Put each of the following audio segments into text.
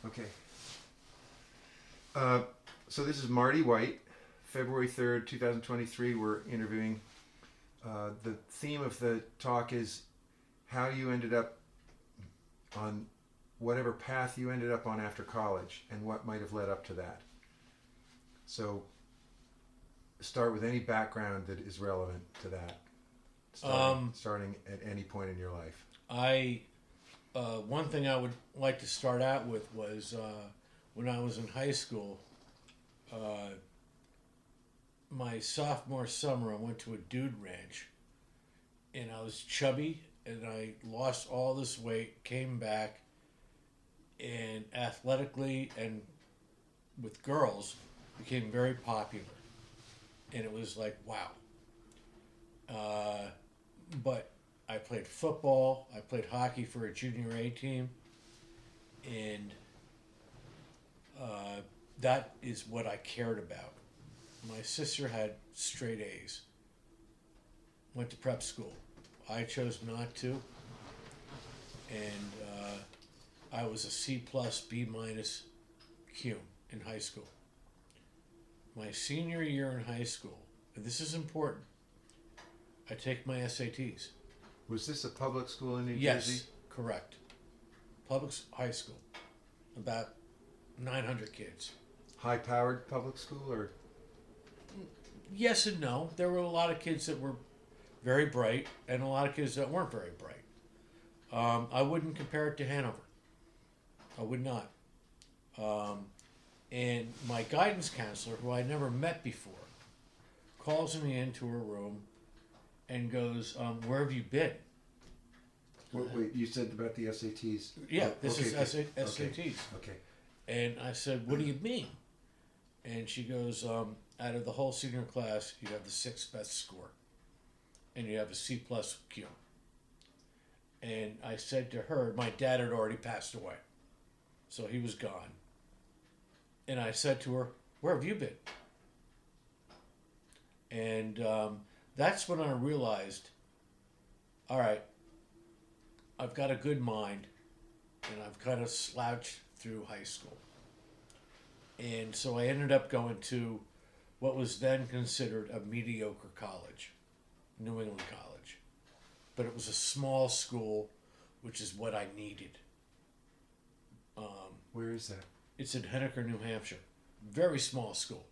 Okay. Uh, so this is Marty White, February 3rd, 2023. We're interviewing. The theme of the talk is how you ended up on whatever path you ended up on after college and what might have led up to that. So start with any background that is relevant to that, starting at any point in your life. One thing I would like to start out with was when I was in high school. My sophomore summer, I went to a dude ranch, and I was chubby, and I lost all this weight, came back, and athletically and with girls became very popular, and it was like wow. But I played football, I played hockey for a junior A team, and that is what I cared about. My sister had straight A's, went to prep school. I chose not to, and I was a C plus, B minus Q in high school. My senior year in high school, and this is important, I take my SATs. Was this a public school in New Yes, Jersey? correct. Public high school, about 900 kids. High-powered public school, or Yes and no. There were a lot of kids that were very bright, and a lot of kids that weren't very bright. I wouldn't compare it to Hanover. I would not. And my guidance counselor, who I never met before, calls me into her room and goes, "Where have you been?" wait, you said about the SATs. Yeah, Oh, this okay, is okay, SATs. Okay. And I said, "What do you mean?" And she goes, "Out of the whole senior class, you have the sixth best score, and you have a C plus Q." And I said to her, my dad had already passed away, so he was gone. And I said to her, "Where have you been?" And that's when I realized, all right, I've got a good mind, and I've kind of slouched through high school. And so I ended up going to what was then considered a mediocre college, New England College. But it was a small school, which is what I needed. Where is that? It's in Henniker, New Hampshire. Very small school.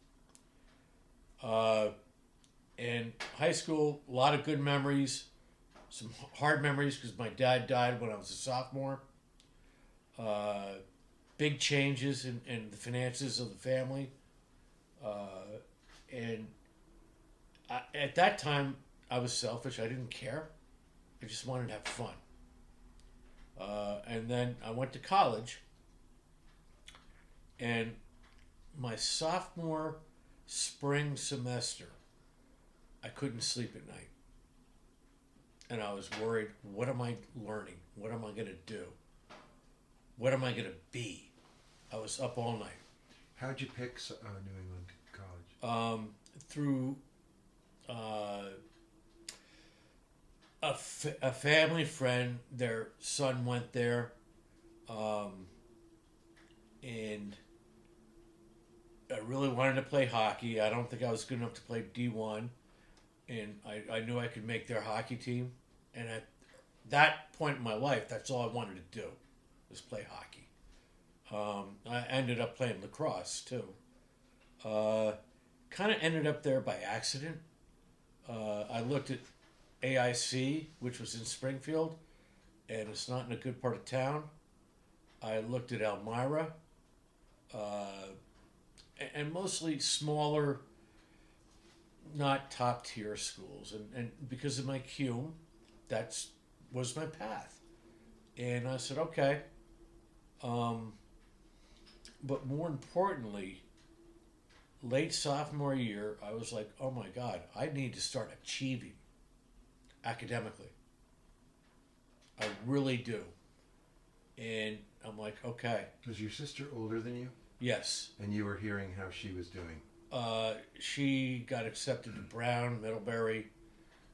And high school, a lot of good memories, some hard memories because my dad died when I was a sophomore. Big changes in the finances of the family. At that time, I was selfish. I didn't care. I just wanted to have fun. And then I went to college. And my sophomore spring semester, I couldn't sleep at night. And I was worried, what am I learning? What am I going to do? What am I going to be? I was up all night. How'd you pick New England College? Through a family friend, their son went there, and I really wanted to play hockey. I don't think I was good enough to play D1, and I knew I could make their hockey team. And at that point in my life, that's all I wanted to do, was play hockey. I ended up playing lacrosse, too. Kind of ended up there by accident. I looked at AIC, which was in Springfield, and it's not in a good part of town. I looked at Elmira, and mostly smaller, not top tier schools. And because of my Q, that was my path. And I said, okay. But more importantly, late sophomore year, I was like, oh my God, I need to start achieving academically. I really do. And I'm like, okay. Was your sister older than you? Yes. And you were hearing how she was doing? She got accepted to Brown, Middlebury,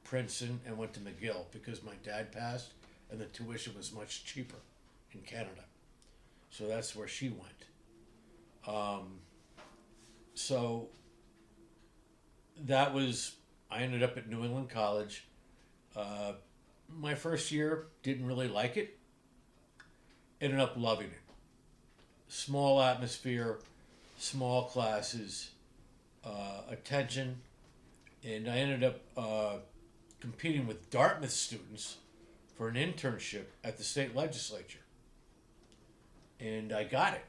Princeton, and went to McGill because my dad passed and the tuition was much cheaper in Canada. So that's where she went. So I ended up at New England College. My first year, didn't really like it. Ended up loving it. Small atmosphere, small classes, attention, and I ended up competing with Dartmouth students for an internship at the state legislature. And I got it.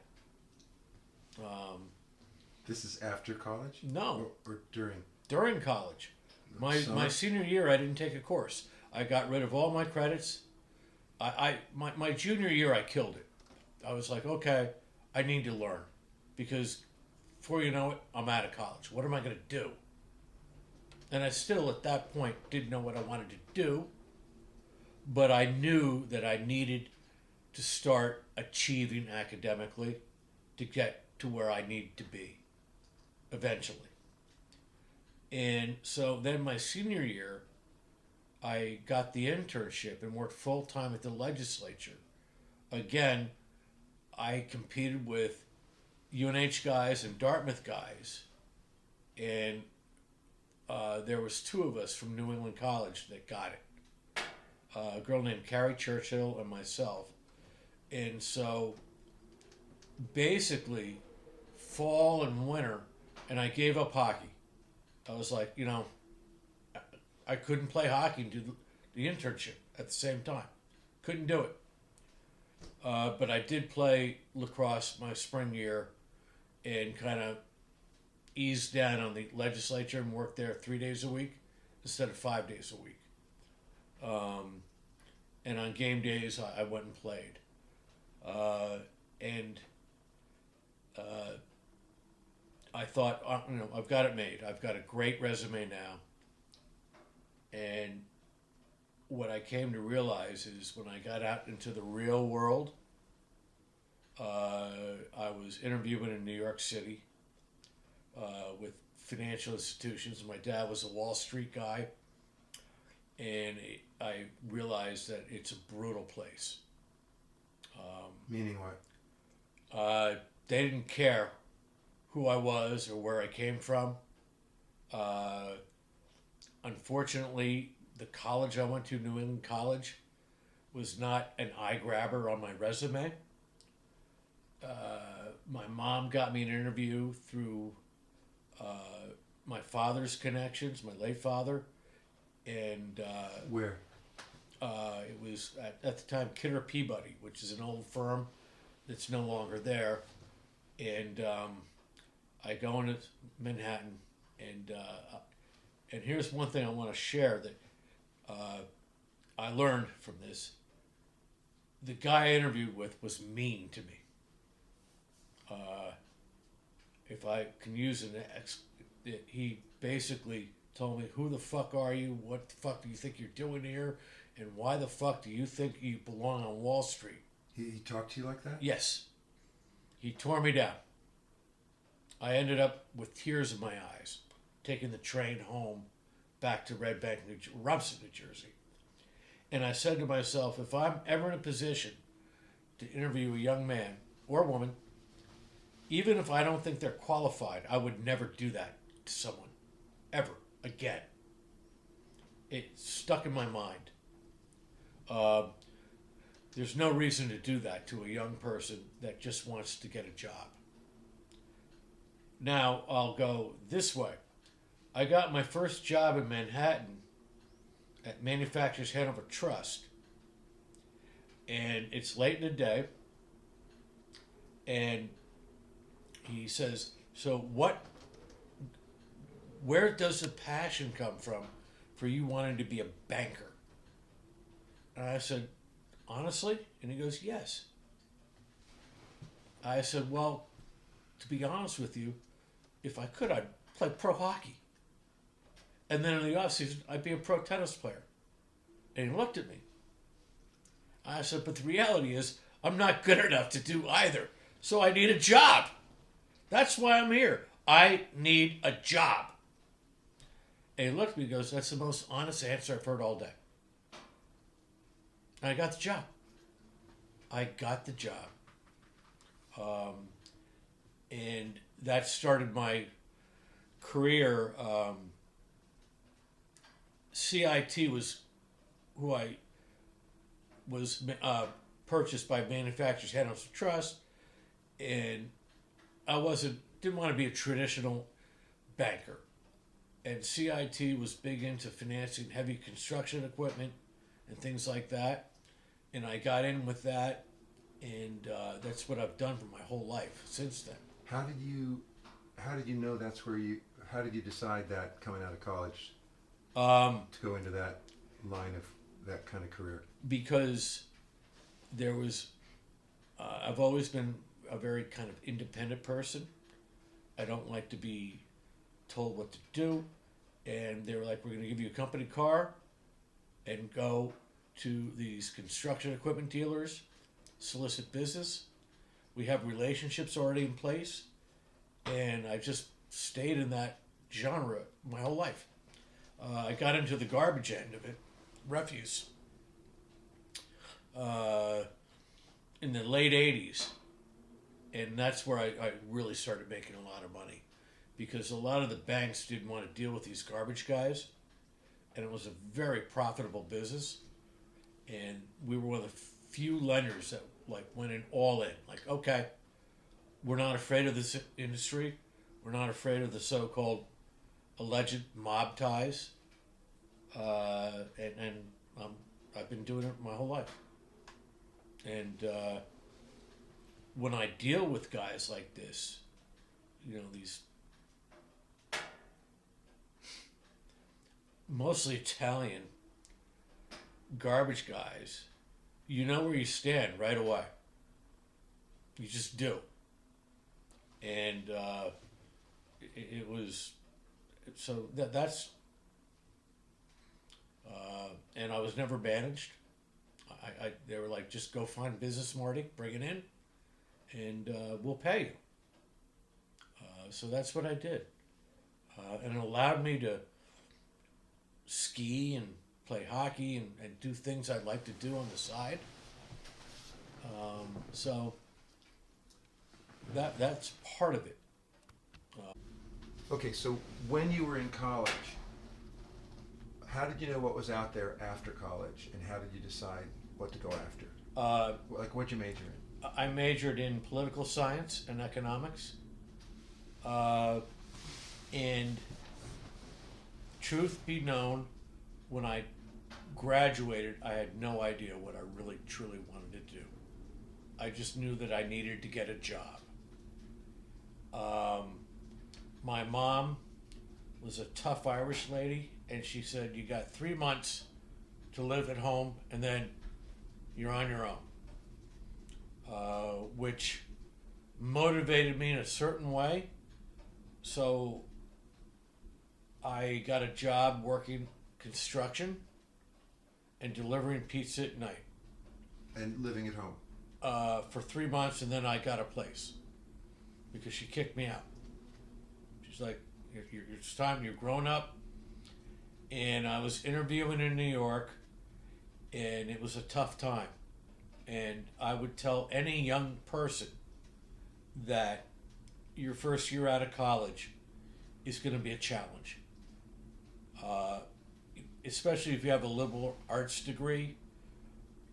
This is after college? No. Or during? During college. My senior year, I didn't take a course. I got rid of all my credits. My junior year, I killed it. I was like, okay, I need to learn. Because before you know it, I'm out of college. What am I going to do? And I still, at that point, didn't know what I wanted to do. But I knew that I needed to start achieving academically to get to where I need to be eventually. And so then my senior year, I got the internship and worked full-time at the legislature. Again, I competed with UNH guys and Dartmouth guys. And there was two of us from New England College that got it. A girl named Carrie Churchill and myself. And so basically fall and winter, and I gave up hockey. I was like, I couldn't play hockey and do the internship at the same time. Couldn't do it. But I did play lacrosse my spring year and kind of eased down on the legislature and worked there 3 days a week instead of 5 days a week. And on game days, I went and played. I thought, I've got it made. I've got a great resume now. And what I came to realize is when I got out into the real world, I was interviewing in New York City with financial institutions. My dad was a Wall Street guy. And I realized that it's a brutal place. Meaning what? They didn't care who I was or where I came from. Unfortunately, the college I went to, New England College, was not an eye grabber on my resume. My mom got me an interview through my father's connections, my late father. And where? It was at the time Kidder Peabody, which is an old firm that's no longer there. And I go into Manhattan, and here's one thing I want to share that I learned from this. The guy I interviewed with was mean to me. If I can use he basically told me, who the fuck are you? What the fuck do you think you're doing here? And why the fuck do you think you belong on Wall Street? He talked to you like that? Yes. He tore me down. I ended up with tears in my eyes, taking the train home back to Red Bank, Rumson, New Jersey. And I said to myself, if I'm ever in a position to interview a young man or woman, even if I don't think they're qualified, I would never do that to someone. Ever. Again. It stuck in my mind. There's no reason to do that to a young person that just wants to get a job. Now, I'll go this way. I got my first job in Manhattan at Manufacturers Hanover Trust. And it's late in the day. And he says, so where does the passion come from for you wanting to be a banker? And I said, honestly? And he goes, yes. I said, well, to be honest with you, if I could, I'd play pro hockey. And then in the offseason, I'd be a pro tennis player. And he looked at me. I said, but the reality is, I'm not good enough to do either. So I need a job. That's why I'm here. I need a job. And he looked at me and goes, that's the most honest answer I've heard all day. And I got the job. I got the job. And that started my career. CIT was who I was purchased by Manufacturers Handles of Trust, and I didn't want to be a traditional banker. And CIT was big into financing heavy construction equipment and things like that. And I got in with that, and that's what I've done for my whole life since then. How did you know that's where you? How did you decide that coming out of college to go into that line of that kind of career? Because there was, I've always been a very kind of independent person. I don't like to be told what to do. And they were like, we're going to give you a company car and go to these construction equipment dealers, solicit business. We have relationships already in place. And I just stayed in that genre my whole life. I got into the garbage end of it, refuse, in the late 80s. And that's where I really started making a lot of money, because a lot of the banks didn't want to deal with these garbage guys, and it was a very profitable business. And we were one of the few lenders that like went in all in. Like, okay, we're not afraid of this industry. We're not afraid of the so-called alleged mob ties. And I've been doing it my whole life. And when I deal with guys like this, you know, these mostly Italian garbage guys, you know where you stand right away. You just do. And it was, so that's, and I was never managed. They were like, just go find business, Marty, bring it in, and we'll pay you. So that's what I did. And it allowed me to ski and play hockey and do things I'd like to do on the side. So that's part of it. Okay, so when you were in college, how did you know what was out there after college, and how did you decide what to go after? Like, what'd you major in? I majored in political science and economics. And truth be known, when I graduated, I had no idea what I really, truly wanted to do. I just knew that I needed to get a job. My mom was a tough Irish lady, and she said, you got 3 months to live at home, and then you're on your own. Which motivated me in a certain way. So I got a job working construction and delivering pizza at night. And living at home? For 3 months, and then I got a place because she kicked me out. She's like, it's time, you're grown up. And I was interviewing in New York, and it was a tough time. And I would tell any young person that your first year out of college is going to be a challenge. Especially if you have a liberal arts degree.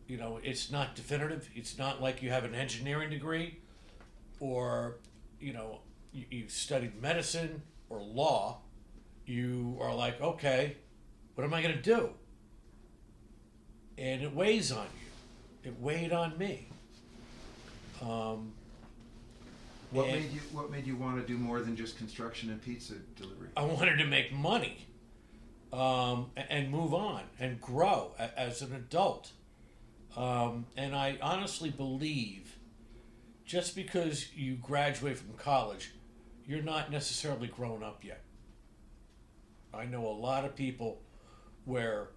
You know, it's not definitive. It's not like you have an engineering degree, or, you know, you studied medicine or law. You are like, okay, what am I going to do? And it weighs on you. It weighed on me. What made you want to do more than just construction and pizza delivery? I wanted to make money, and move on and grow as an adult. And I honestly believe just because you graduate from college, you're not necessarily grown up yet. I know a lot of people where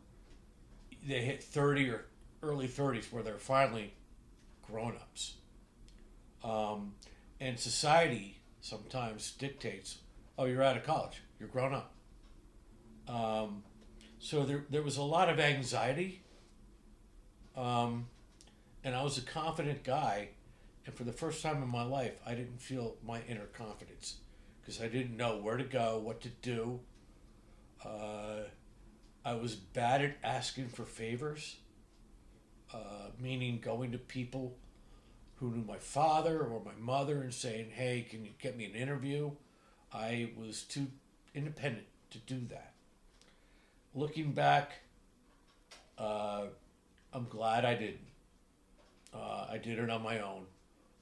they hit 30 or early 30s where they're finally grown-ups. And society sometimes dictates, oh, you're out of college, you're grown up. So there was a lot of anxiety. And I was a confident guy, And for the first time in my life, I didn't feel my inner confidence because I didn't know where to go, what to do. I was bad at asking for favors, meaning going to people who knew my father or my mother and saying, hey, can you get me an interview? I was too independent to do that. Looking back, I'm glad I didn't. I did it on my own,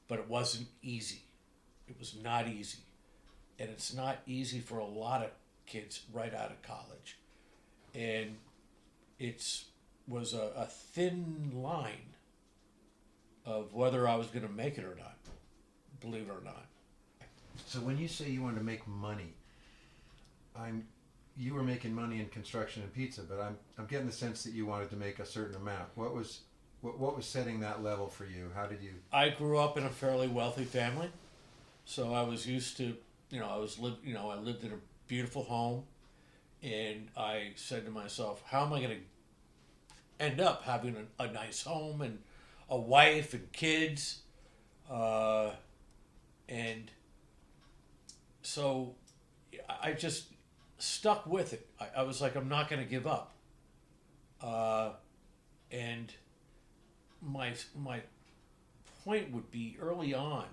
but it wasn't easy. It was not easy. And it's not easy for a lot of kids right out of college. And it was a thin line of whether I was going to make it or not, believe it or not. So when you say you wanted to make money, you were making money in construction and pizza, but I'm getting the sense that you wanted to make a certain amount. What was setting that level for you? How did you? I grew up in a fairly wealthy family, so I was used to, I lived in a beautiful home, and I said to myself, how am I going to end up having a nice home and a wife and kids? And so I just stuck with it. I was like, I'm not going to give up. And my point would be early on,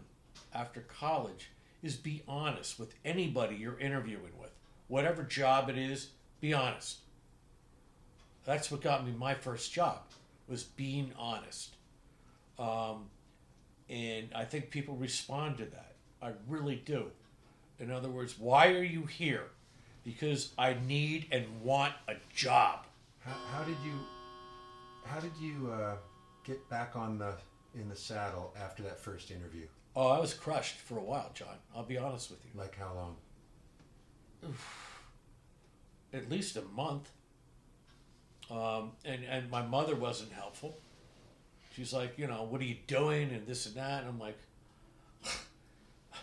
after college, is be honest with anybody you're interviewing with. Whatever job it is, be honest. That's what got me my first job, was being honest. And I think people respond to that. I really do. In other words, why are you here? Because I need and want a job. How did you get back in the saddle after that first interview? Oh, I was crushed for a while, John. I'll be honest with you. Like how long? At least a month. And my mother wasn't helpful. She's like, what are you doing and this and that? And I'm like,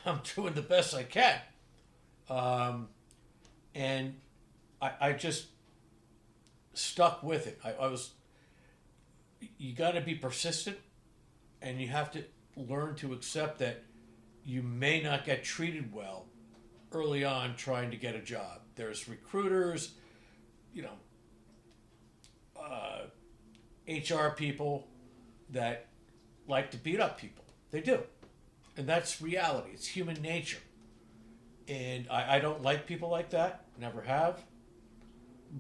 I'm doing the best I can. And I just stuck with it. You got to be persistent, and you have to learn to accept that you may not get treated well early on trying to get a job. There's recruiters, HR people that like to beat up people. They do. And that's reality. It's human nature. And I don't like people like that. Never have.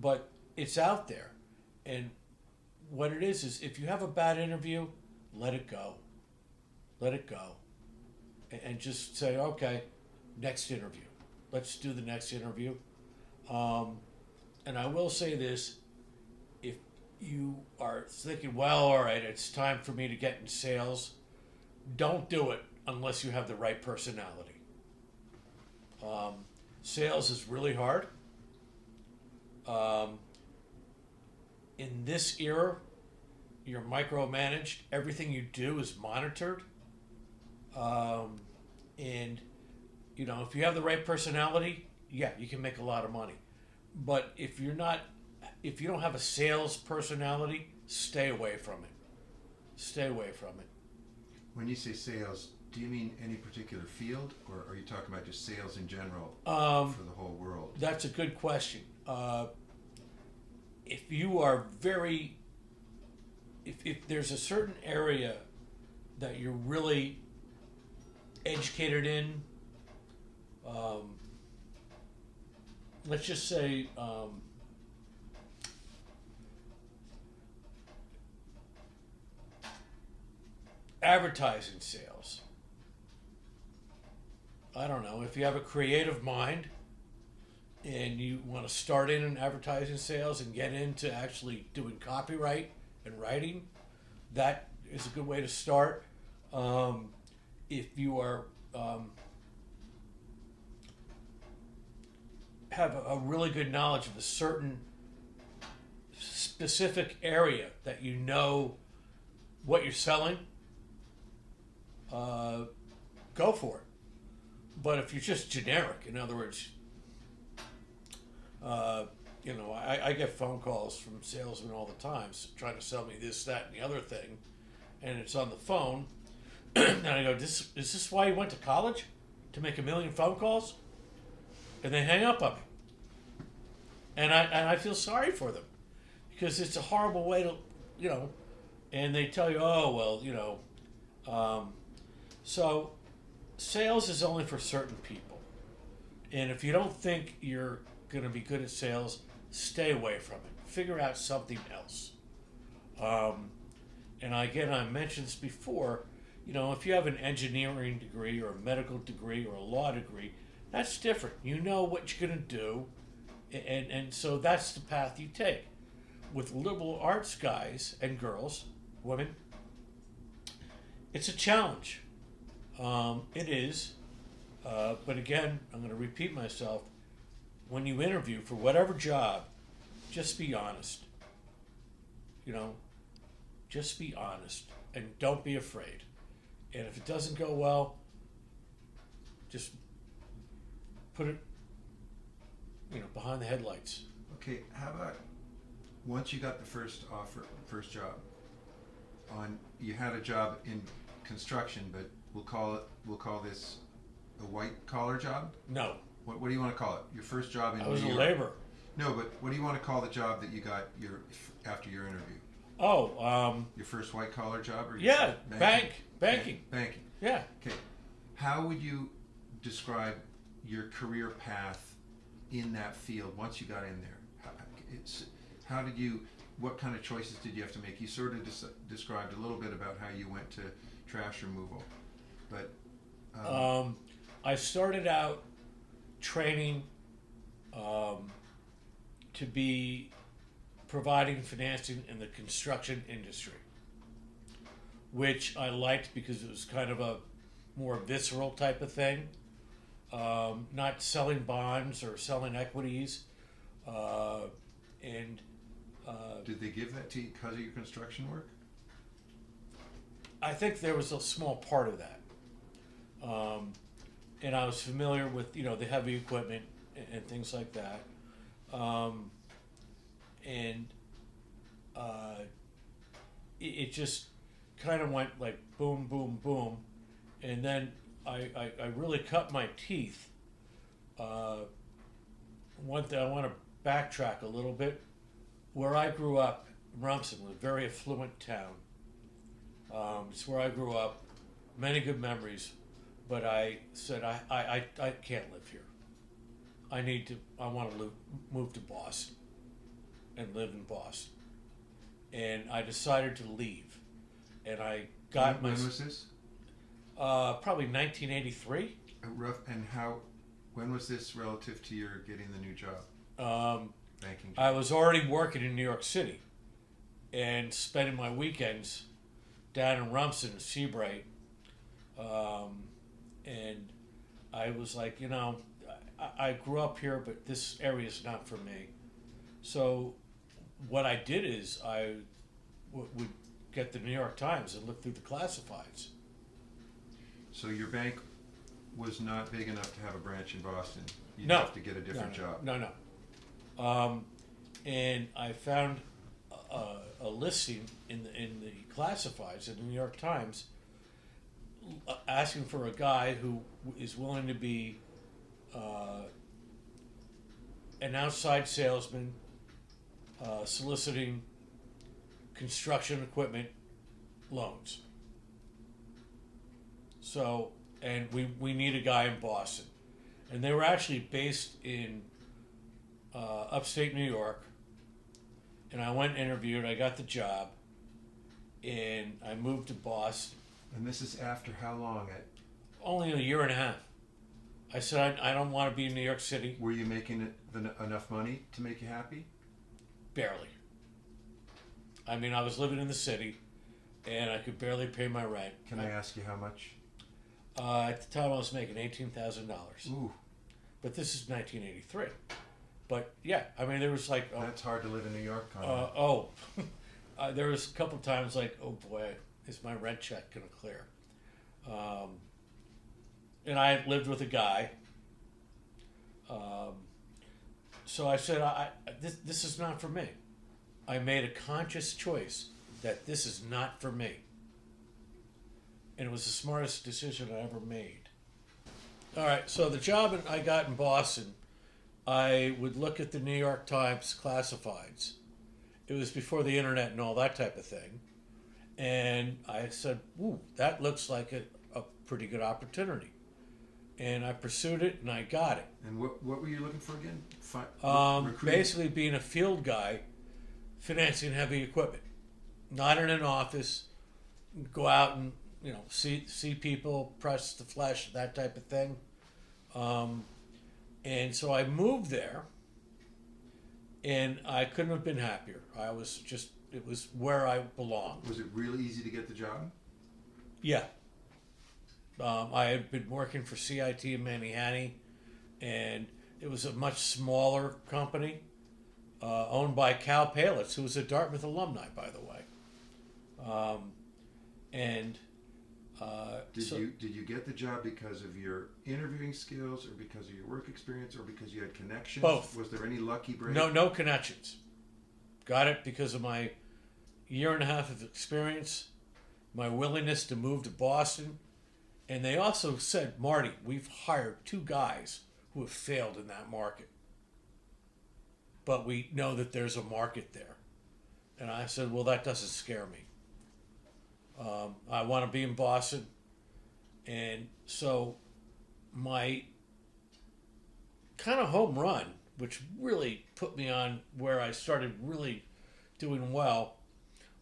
But it's out there. And what it is if you have a bad interview, let it go. Let it go. And just say, okay, next interview. Let's do the next interview. And I will say this. If you are thinking, well, all right, it's time for me to get in sales, don't do it unless you have the right personality. Sales is really hard. In this era, you're micromanaged. Everything you do is monitored. And, if you have the right personality, yeah, you can make a lot of money. But if you don't have a sales personality, stay away from it. Stay away from it. When you say sales, do you mean any particular field, or are you talking about just sales in general for the whole world? That's a good question. If you are if there's a certain area that you're really educated in, let's just say advertising sales. I don't know, if you have a creative mind and you want to start in advertising sales and get into actually doing copyright and writing, that is a good way to start. If you are have a really good knowledge of a certain specific area that you know what you're selling, go for it. But if you're just generic, in other words, I get phone calls from salesmen all the time trying to sell me this, that, and the other thing, and it's on the phone. And I go, is this why you went to college? To make a million phone calls? And they hang up on me. And I feel sorry for them because it's a horrible way to, and they tell you, oh, well, so sales is only for certain people. And if you don't think you're going to be good at sales, stay away from it. Figure out something else. And again, I mentioned this before, if you have an engineering degree or a medical degree or a law degree, that's different. You know what you're going to do, and so that's the path you take. With liberal arts guys and girls, women, it's a challenge. It is. But again, I'm going to repeat myself. When you interview for whatever job, just be honest. Just be honest and don't be afraid. And if it doesn't go well, just put it, behind the headlights. Okay, how about once you got the first job, you had a job in construction, but we'll call this a white collar job? No. What do you want to call it? Your first job in I was New a York? laborer. No, but what do you want to call the job that you got after your interview? Oh, your first white collar job? Or yeah, banking? banking. Banking. Yeah. Okay. How would you describe your career path in that field once you got in there? What kind of choices did you have to make? You sort of described a little bit about how you went to trash removal, but I started out training to be providing financing in the construction industry, which I liked because it was kind of a more visceral type of thing, not selling bonds or selling equities. Did they give that to you because of your construction work? I think there was a small part of that. And I was familiar with, the heavy equipment and things like that. It just kind of went like boom, boom, boom. And then I really cut my teeth. One thing, I want to backtrack a little bit. Where I grew up, Rumson was a very affluent town. It's where I grew up. Many good memories. But I said, I can't live here. I want to move to Boston and live in Boston. And I decided to leave. And I got when was this? Probably 1983. When was this relative to your getting the new job? Banking job. I was already working in New York City and spending my weekends down in Rumson and Seabright. And I was like, I grew up here, but this area is not for me. So what I did is I would get the New York Times and look through the classifieds. So your bank was not big enough to have a branch in Boston. You'd No. have to get a different job. No. And I found a listing in the classifieds in the New York Times asking for a guy who is willing to be an outside salesman soliciting construction equipment loans. So, and we need a guy in Boston. And they were actually based in upstate New York. And I went and interviewed, I got the job, and I moved to Boston. And this is after how long? Only a year and a half. I said, I don't want to be in New York City. Were you making enough money to make you happy? Barely. I mean, I was living in the city, and I could barely pay my rent. Can I ask you how much? At the time, I was making $18,000. Ooh. But this is 1983. But yeah, I mean, there was like... That's hard to live in New York, there was a couple times like, oh boy, is my rent check going to clear? And I lived with a guy. So I said, this is not for me. I made a conscious choice that this is not for me. and it was the smartest decision I ever made. All right, so the job I got in Boston, I would look at the New York Times classifieds. It was before the internet and all that type of thing. And I said, ooh, that looks like a pretty good opportunity. And I pursued it and I got it. And what were you looking for again? Recruiting? Basically being a field guy, financing heavy equipment. Not in an office, go out and see people, press the flesh, that type of thing. And so I moved there, and I couldn't have been happier. It was where I belonged. Was it really easy to get the job? Yeah. I had been working for CIT in Manhattan, and it was a much smaller company, owned by Cal Palitz, who was a Dartmouth alumni, by the way. Did you get the job because of your interviewing skills, or because of your work experience, or because you had connections? Both. Was there any lucky break? No connections. Got it because of my year and a half of experience, my willingness to move to Boston, and they also said, Marty, we've hired 2 guys who have failed in that market, but we know that there's a market there. And I said, well, that doesn't scare me. I want to be in Boston. And so my kind of home run, which really put me on where I started really doing well,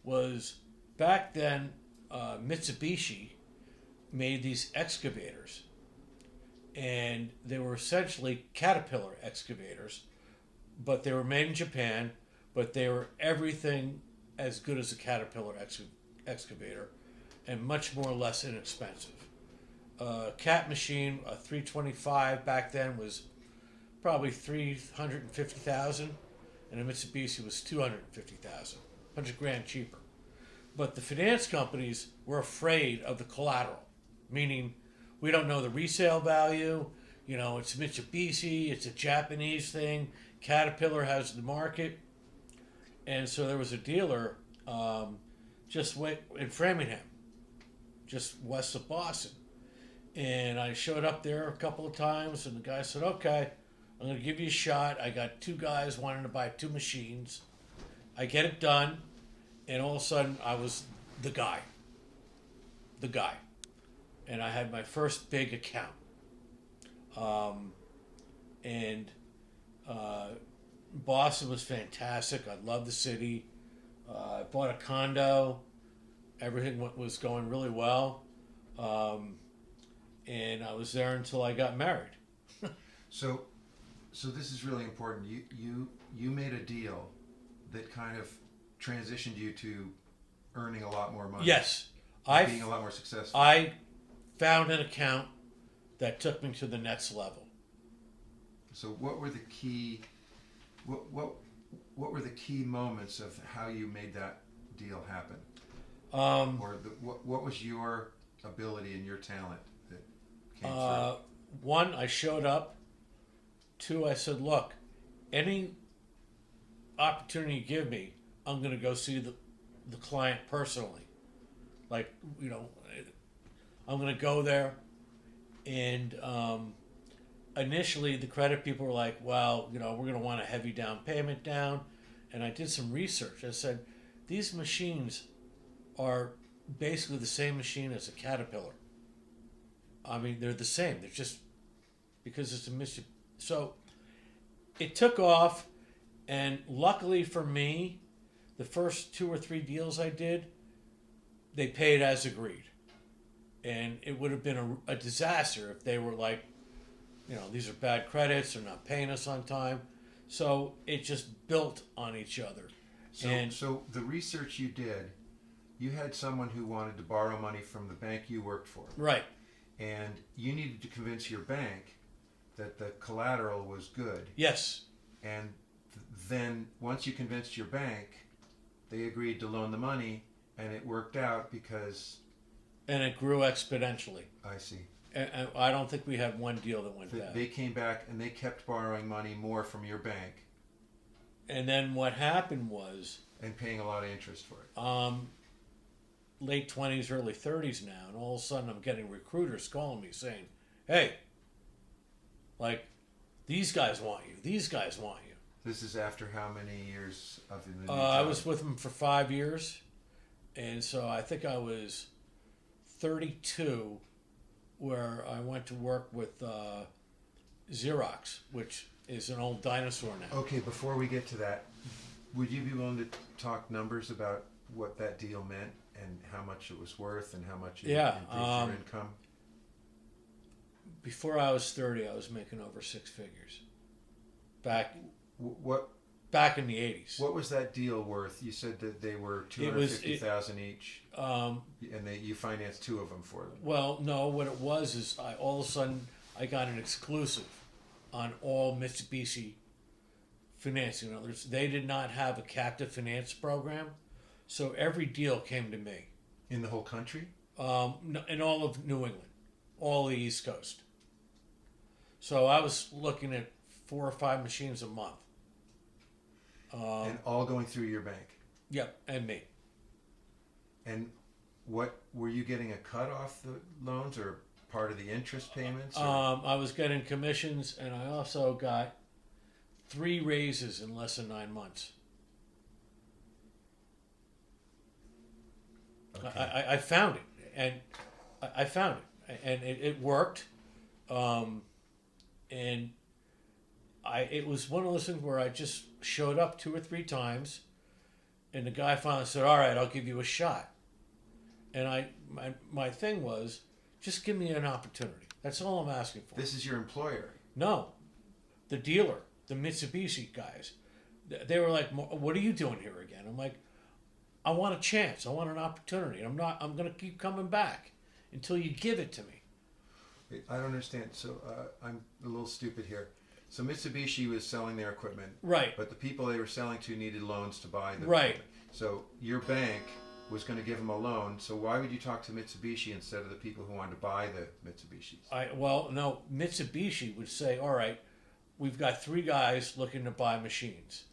was back then Mitsubishi made these excavators. And they were essentially Caterpillar excavators, but they were made in Japan, but they were everything as good as a Caterpillar excavator and much more or less inexpensive. Cat machine, a 325 back then was probably $350,000, and a Mitsubishi was $250,000, $100,000 cheaper. But the finance companies were afraid of the collateral, meaning we don't know the resale value. It's Mitsubishi, it's a Japanese thing. Caterpillar has the market, and so there was a dealer just in Framingham, just west of Boston. And I showed up there a couple of times, and the guy said, okay, I'm going to give you a shot. I got 2 guys wanting to buy 2 machines. I get it done, and all of a sudden, I was the guy. And I had my first big account. Boston was fantastic. I loved the city. I bought a condo. Everything was going really well. And I was there until I got married. So this is really important. You made a deal that kind of transitioned you to earning a lot more money. Yes. Being a lot more successful. I found an account that took me to the next level. So what were the key what were the key moments of how you made that deal happen? What was your ability and your talent that came through? 1, I showed up. 2, I said, look, any opportunity you give me, I'm going to go see the client personally. I'm going to go there. And initially, the credit people were like, well, we're going to want a heavy down payment down. And I did some research. I said, these machines are basically the same machine as a Caterpillar. I mean, they're the same. They're just because it's a mission. So it took off, and luckily for me, the first 2 or 3 deals I did, they paid as agreed. And it would have been a disaster if they were like, these are bad credits, they're not paying us on time. So it just built on each other. So the research you did, you had someone who wanted to borrow money from the bank you worked for. Right. And you needed to convince your bank that the collateral was good. Yes. And then once you convinced your bank, they agreed to loan the money, and it worked out because... And it grew exponentially. I see. And I don't think we had one deal that went bad. They came back and they kept borrowing money more from your bank. And then what happened was... And paying a lot of interest for it. late 20s, early 30s now, and all of a sudden I'm getting recruiters calling me saying, "Hey, like these guys want you. These guys want you." This is after how many years of the new I job? was with them for 5 years, and so I think I was 32 where I went to work with Xerox, which is an old dinosaur now. Okay, before we get to that, would you be willing to talk numbers about what that deal meant and how much it was worth and how much it Yeah, improved your income? Before I was 30, I was making over six figures. What Back in the 80s. what was that deal worth? You said that they were $250,000 each, and you financed two of them for them. Well, no, what it was is all of a sudden I got an exclusive on all Mitsubishi financing. In other words, they did not have a captive finance program, so every deal came to me. In the whole country? In all of New England, all the East Coast. So I was looking at 4 or 5 machines a month. And all going through your bank. Yep, and me. And what were you getting a cut off the loans or part of the interest payments? Or? I was getting commissions, and I also got 3 raises in less than 9 months. Okay. I found it, and I found it, and it worked. And it was one of those things where I just showed up 2 or 3 times, and the guy finally said, "All right, I'll give you a shot." And my thing was, just give me an opportunity. That's all I'm asking for. This is your employer. No, the dealer, the Mitsubishi guys, they were like, "What are you doing here again?" I'm like, "I want a chance. I want an opportunity. I'm going to keep coming back until you give it to me." Wait, I don't understand. So I'm a little stupid here. So Mitsubishi was selling their equipment, Right. but the people they were selling to needed loans to buy the Right. equipment. So your bank was going to give them a loan. So why would you talk to Mitsubishi instead of the people who wanted to buy the Mitsubishis? Well, no, Mitsubishi would say, "All right, we've got 3 guys looking to buy machines."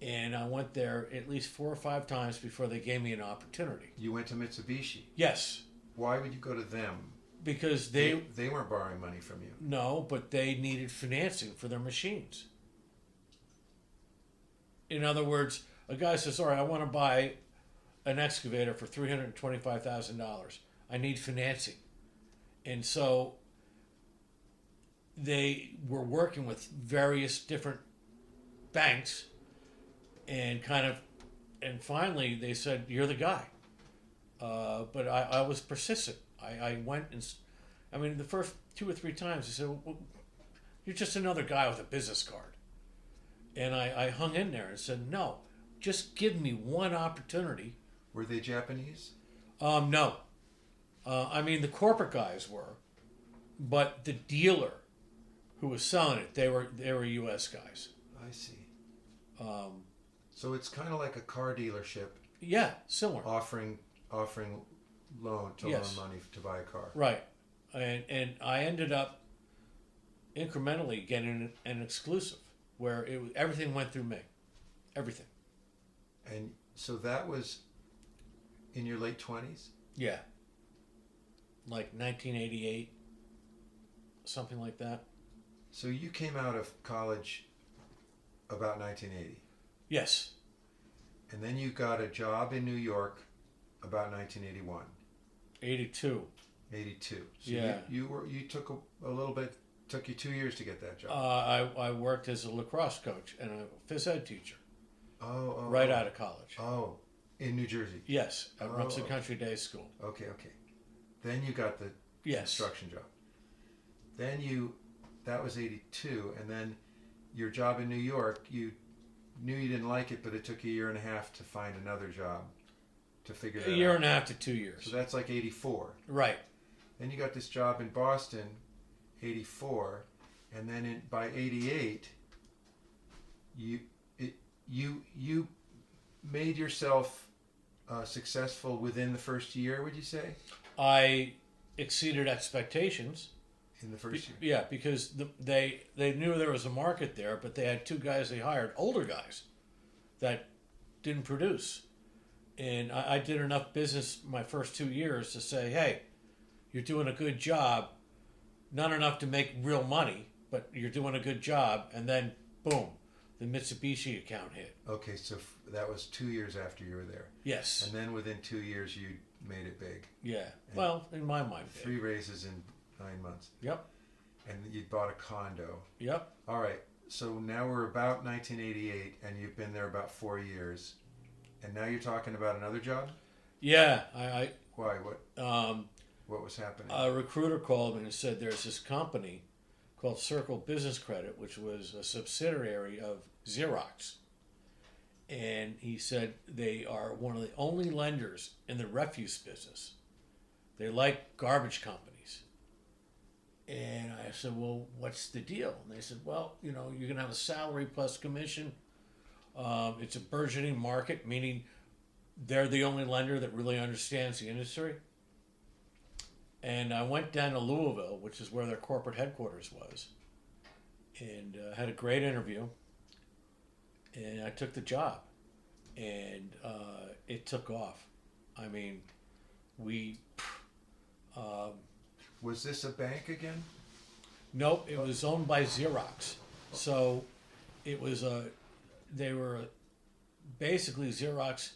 And I went there at least 4 or 5 times before they gave me an opportunity. You went to Mitsubishi. Yes, Why would you go to them? because They weren't borrowing money from you. no, but they needed financing for their machines. In other words, a guy says, "All right, I want to buy an excavator for $325,000. I need financing." And so they were working with various different banks and and finally they said, "You're the guy." But I was persistent. I went and, the first 2 or 3 times they said, "Well, you're just another guy with a business card." And I hung in there and said, "No, just give me one opportunity." Were they Japanese? No. The corporate guys were, but the dealer who was selling it, they were U.S. guys. I see. So it's kind of like a car dealership Yeah, similar. offering loan Yes. loan money to buy a car. Right. And I ended up incrementally getting an exclusive where everything went through me. Everything. And so that was in your late 20s? Yeah. Like 1988, something like that. So you came out of college about 1980. Yes. And then you got a job in New York about 1981. 82. 82. So Yeah. you took a little bit, took you 2 years to get that job. I worked as a lacrosse coach and a phys ed teacher Oh, right out of college. Oh, in New Jersey. Yes, at Rumson Oh. Country Day School. Okay. Then you got the Yes. construction job. Then that was 82, and then your job in New York, you knew you didn't like it, but it took a year and a half to find another job to figure that A year out. and a half to 2 years. So that's like 84. Right. Then you got this job in Boston, 84, and then by 88, you made yourself successful within the first year. Would you say I exceeded expectations. in the first year? Yeah, because they knew there was a market there, but they had 2 guys they hired, older guys, that didn't produce. And I did enough business my first 2 years to say, hey, you're doing a good job. Not enough to make real money, but you're doing a good job. And then, boom, the Mitsubishi account hit. Okay, so that was 2 years after you were there. Yes. And then within 2 years, you made it big. Yeah. Well, in my mind. 3 raises in 9 months. Yep. And you bought a condo. Yep. All right. So now we're about 1988, and you've been there about 4 years. And now you're talking about another job? Yeah. Why? What was happening? A recruiter called me and said there's this company called Circle Business Credit, which was a subsidiary of Xerox. And he said they are one of the only lenders in the refuse business. They like garbage companies. And I said, well, what's the deal? And they said, well, you're going to have a salary plus commission. It's a burgeoning market, meaning they're the only lender that really understands the industry. And I went down to Louisville, which is where their corporate headquarters was, and had a great interview. And I took the job, and it took off. I mean, was this a bank again? Nope, it was owned by Xerox. So it was basically Xerox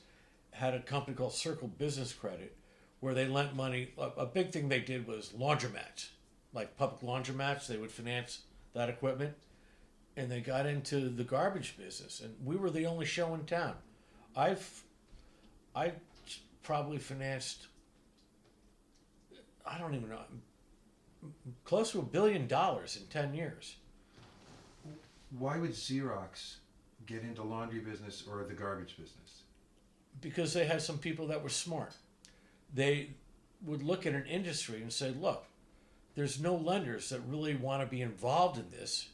had a company called Circle Business Credit where they lent money. A big thing they did was laundromats, like public laundromats. They would finance that equipment, and they got into the garbage business. And we were the only show in town. I probably financed, I don't even know, close to $1 billion in 10 years. Why would Xerox get into laundry business or the garbage business? Because they had some people that were smart. They would look at an industry and say, look, there's no lenders that really want to be involved in this,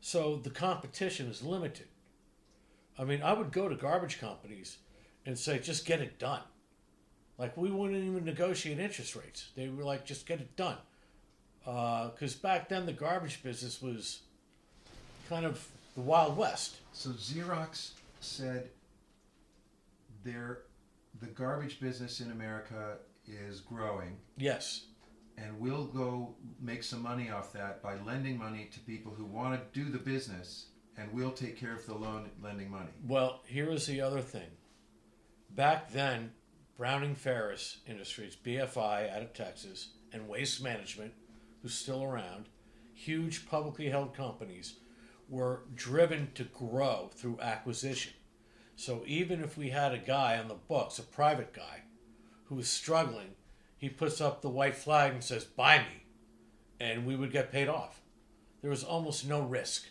so the competition is limited. I mean, I would go to garbage companies and say, just get it done. Like, we wouldn't even negotiate interest rates. They were like, just get it done. Because back then the garbage business was kind of the Wild West. So Xerox said the garbage business in America is growing. Yes. And we'll go make some money off that by lending money to people who want to do the business, and we'll take care of the lending money. Well, here is the other thing. Back then, Browning Ferris Industries, BFI out of Texas, and Waste Management, who's still around, huge publicly held companies, were driven to grow through acquisition. So even if we had a guy on the books, a private guy, who was struggling, he puts up the white flag and says, buy me, and we would get paid off. There was almost no risk.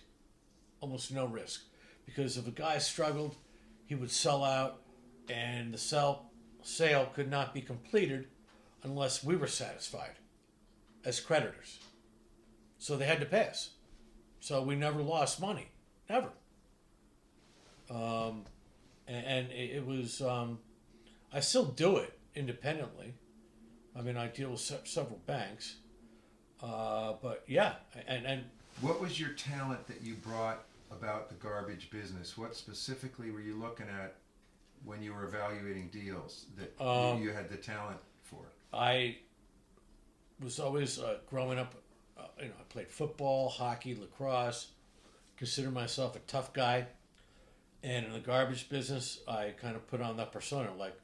Because if a guy struggled, he would sell out, and the sale could not be completed unless we were satisfied as creditors. So they had to pay us. So we never lost money. Never. And it was, I still do it independently. I mean, I deal with several banks. But yeah, and what was your talent that you brought about the garbage business? What specifically were you looking at when you were evaluating deals that you had the talent for? I was always growing up, I played football, hockey, lacrosse, considered myself a tough guy. And in the garbage business, I kind of put on that persona. Like,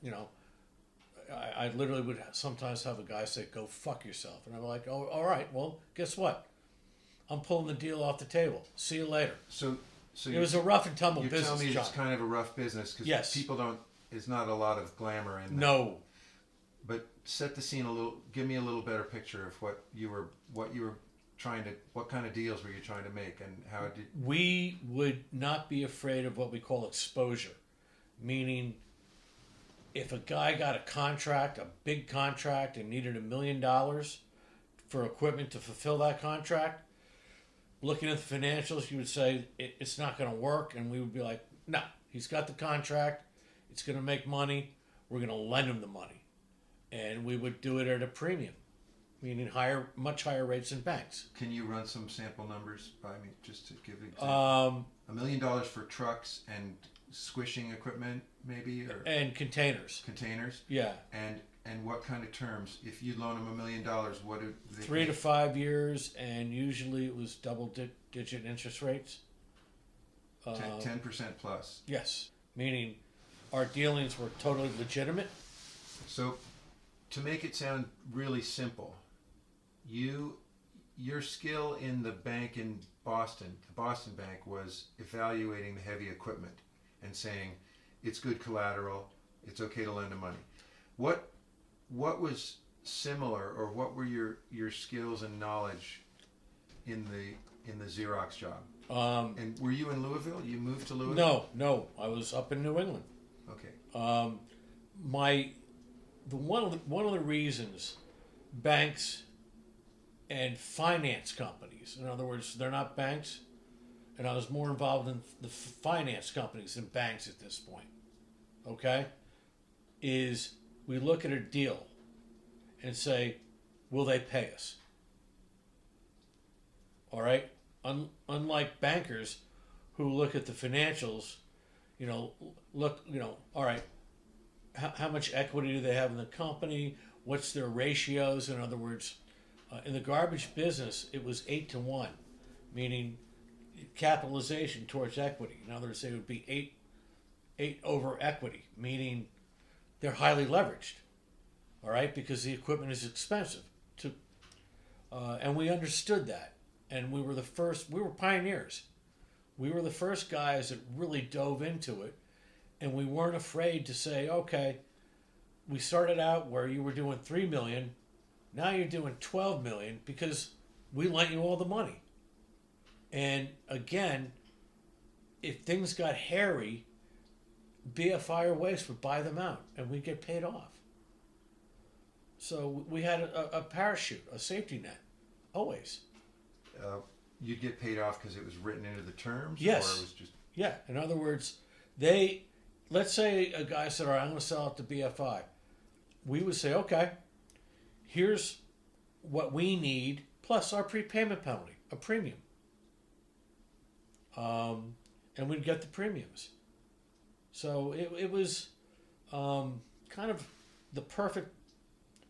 I literally would sometimes have a guy say, go fuck yourself. And I'm like, oh, all right, well, guess what? I'm pulling the deal off the table. See you later. So it was a rough and tumble business, You're telling me John. it's kind of a rough business because yes. people there's not a lot of glamour in that. No. But set the scene a little, give me a little better picture of what you were trying to, what kind of deals were you trying to make, and how did... We would not be afraid of what we call exposure, meaning if a guy got a contract, a big contract, and needed $1 million for equipment to fulfill that contract, looking at the financials, you would say, it's not going to work, and we would be like, no, he's got the contract, it's going to make money, we're going to lend him the money. And we would do it at a premium, meaning much higher rates than banks. Can you run some sample numbers by me, just to give an example? $1 million for trucks and squishing equipment, maybe, or and containers. containers? Yeah, And what kind of terms? If you loan them $1 million, what do they 3 to 5 years, and usually it was double-digit interest rates. 10% plus. Yes, meaning our dealings were totally legitimate. So, to make it sound really simple, your skill in the bank in Boston, the Boston Bank, was evaluating the heavy equipment and saying it's good collateral, it's okay to lend them money. What was similar, or what were your skills and knowledge in the Xerox job? And were you in Louisville? You moved to Louisville? No, I was up in New England. Okay. One of the reasons banks and finance companies, in other words, they're not banks, and I was more involved in the finance companies than banks at this point, okay, is we look at a deal and say, will they pay us? All right? Unlike bankers who look at the financials, all right, how much equity do they have in the company? What's their ratios? In other words, in the garbage business, it was 8 to 1, meaning capitalization towards equity. In other words, they would be 8 over equity, meaning they're highly leveraged. All right, because the equipment is expensive. And we understood that, and we were the first. We were pioneers. We were the first guys that really dove into it, and we weren't afraid to say, okay, we started out where you were doing $3 million, now you're doing $12 million because we lent you all the money. And again, if things got hairy, BFI or Waste would buy them out, and we'd get paid off. So we had a parachute, a safety net, always. You'd get paid off because it was written into the terms? Yes. Or it was just... Yeah. In other words, let's say a guy said, all right, I'm going to sell it to BFI. We would say, okay, here's what we need, plus our prepayment penalty, a premium. And we'd get the premiums. So it was kind of the perfect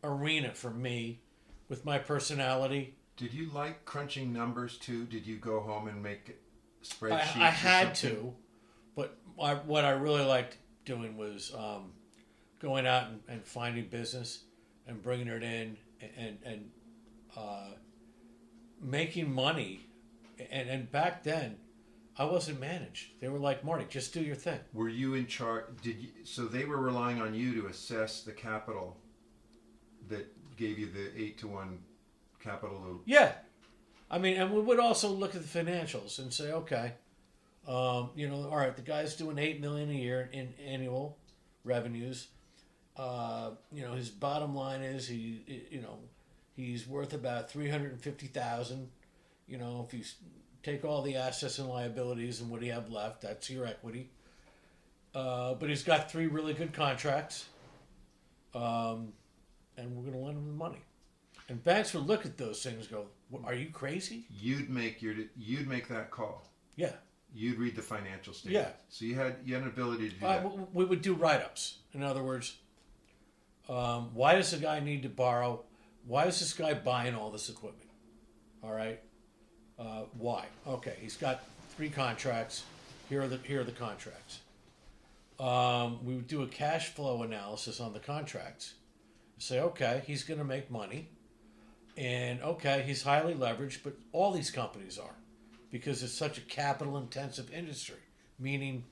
arena for me with my personality. Did you like crunching numbers too? Did you go home and make spreadsheets? I had to, but what I really liked doing was going out and finding business and bringing it in and making money. And back then, I wasn't managed. They were like, Marty, just do your thing. Were you in charge? So they were relying on you to assess the capital that gave you the 8 to 1 capital? Yeah. I mean, and we would also look at the financials and say, okay, all right, the guy's doing $8 million a year in annual revenues. His bottom line is he's worth about $350,000. If you take all the assets and liabilities and what do you have left, that's your equity. But he's got 3 really good contracts, and we're going to lend him the money. And banks would look at those things and go, are you crazy? You'd make that call. Yeah. You'd read the financial statement. Yeah. So you had an ability to do that. We would do write-ups. In other words, why does the guy need to borrow? Why is this guy buying all this equipment? All right. Why? Okay, he's got 3 contracts. Here are the contracts. We would do a cash flow analysis on the contracts. Say, okay, he's going to make money, and okay, he's highly leveraged, but all these companies are, because it's such a capital-intensive industry. Meaning,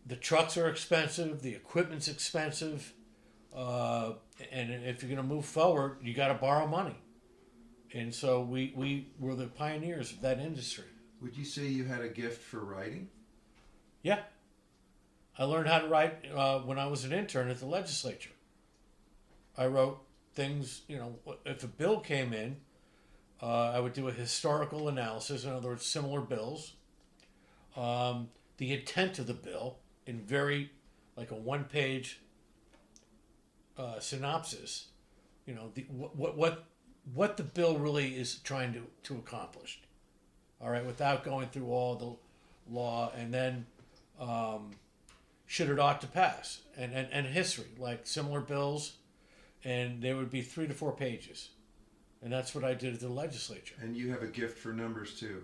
the trucks are expensive, the equipment's expensive, and if you're going to move forward, you got to borrow money. And so we were the pioneers of that industry. Would you say you had a gift for writing? Yeah. I learned how to write when I was an intern at the legislature. I wrote things, if a bill came in, I would do a historical analysis, in other words, similar bills, the intent of the bill in like a 1-page synopsis, what the bill really is trying to accomplish. All right, without going through all the law, and then should it ought to pass, and history, like similar bills, and there would be 3 to 4 pages. And that's what I did at the legislature. And you have a gift for numbers too.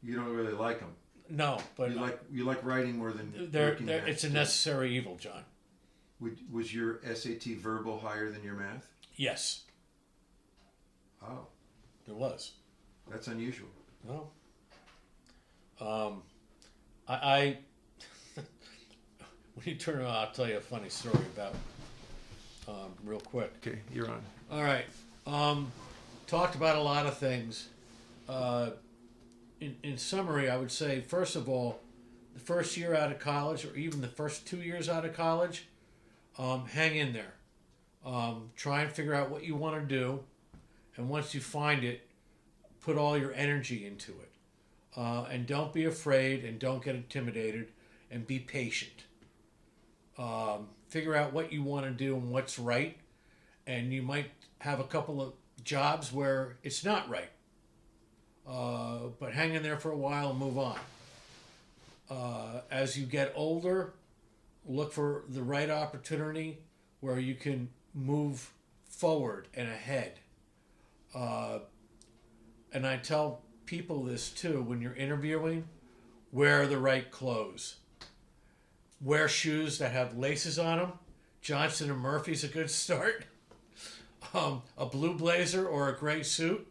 You don't really like them. No, but you like writing more than looking at. it's a necessary evil, John. Was your SAT verbal higher than your math? Yes. Oh, It was. that's unusual. No. I when you turn around, I'll tell you a funny story about real quick. Okay, you're on. All right. Talked about a lot of things. In summary, I would say, first of all, the first year out of college, or even the first 2 years out of college, hang in there. Try and figure out what you want to do. And once you find it, put all your energy into it. And don't be afraid and don't get intimidated and be patient. Figure out what you want to do and what's right. And you might have a couple of jobs where it's not right. But hang in there for a while and move on. As you get older, look for the right opportunity where you can move forward and ahead. And I tell people this too when you're interviewing: wear the right clothes. Wear shoes that have laces on them. Johnson & Murphy's a good start. A blue blazer or a gray suit.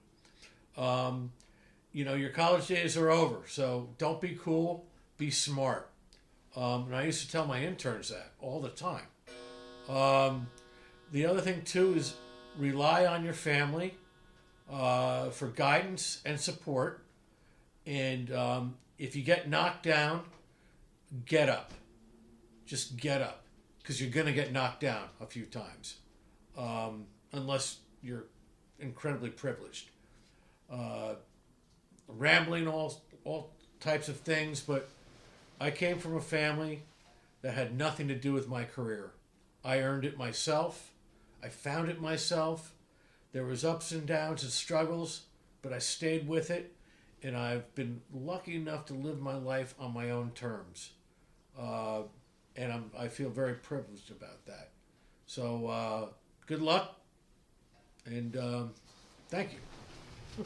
Your college days are over, so don't be cool, be smart. And I used to tell my interns that all the time. The other thing, too, is rely on your family for guidance and support. And if you get knocked down, get up. Just get up, because you're going to get knocked down a few times, unless you're incredibly privileged. Rambling all types of things, but I came from a family that had nothing to do with my career. I earned it myself. I found it myself. There was ups and downs and struggles, but I stayed with it, and I've been lucky enough to live my life on my own terms. And I feel very privileged about that. So good luck, and thank you.